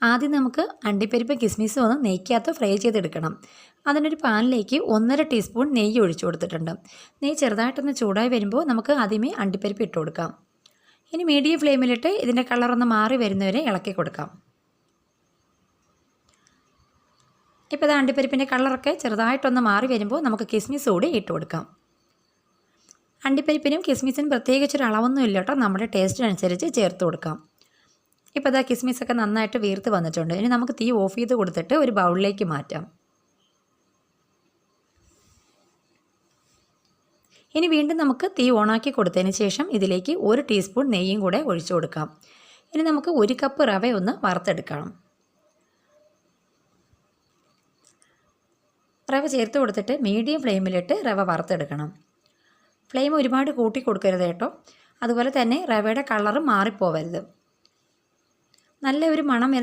ആദ്യം നമുക്ക് അണ്ടിപ്പരിപ്പ് കിസ്മിസും ഒന്ന് നെയ്ക്കകത്ത് ഫ്രൈ ചെയ്തെടുക്കണം. അതിനൊരു പാനിലേക്ക് 1.5 ടീസ്പൂൺ നെയ്യ് ഒഴിച്ചു കൊടുത്തിട്ടുണ്ട്. നെയ്യ് ചെറുതായിട്ടൊന്ന് ചൂടായി വരുമ്പോൾ നമുക്ക് ആദ്യമേ അണ്ടിപ്പരിപ്പ് ഇട്ട് കൊടുക്കാം. ഇനി മീഡിയം ഫ്ലെയിമിലിട്ട് ഇതിൻ്റെ കളറൊന്ന് മാറി വരുന്നവരെ ഇളക്കി കൊടുക്കാം. ഇപ്പോൾ ഇത് അണ്ടിപ്പരിപ്പിൻ്റെ കളറൊക്കെ ചെറുതായിട്ടൊന്ന് മാറി വരുമ്പോൾ നമുക്ക് കിസ്മിസ് കൂടി ഇട്ട് കൊടുക്കാം. അണ്ടിപ്പരിപ്പിനും കിസ്മിസിനും പ്രത്യേകിച്ചൊരു അളവൊന്നും ഇല്ല കേട്ടോ, നമ്മുടെ ടേസ്റ്റിനനുസരിച്ച് ചേർത്ത് കൊടുക്കാം. ഇപ്പോൾ ഇതാ കിസ്മിസൊക്കെ നന്നായിട്ട് വീർത്ത് വന്നിട്ടുണ്ട്. ഇനി നമുക്ക് തീ ഓഫ് ചെയ്ത് കൊടുത്തിട്ട് ഒരു ബൗളിലേക്ക് മാറ്റാം. ഇനി വീണ്ടും നമുക്ക് തീ ഓണാക്കി കൊടുത്തതിന് ശേഷം ഇതിലേക്ക് 1 ടീസ്പൂൺ നെയ്യും കൂടെ ഒഴിച്ചു കൊടുക്കാം. ഇനി നമുക്ക് 1 കപ്പ് റവ ഒന്ന് വറുത്തെടുക്കണം. റവ ചേർത്ത് കൊടുത്തിട്ട് മീഡിയം ഫ്ലെയിമിലിട്ട് റവ വറുത്തെടുക്കണം. ഫ്ലെയിം ഒരുപാട് കൂട്ടി കൊടുക്കരുത് കേട്ടോ. അതുപോലെ തന്നെ റവയുടെ കളറും മാറിപ്പോവരുത്. നല്ല ഒരു മണം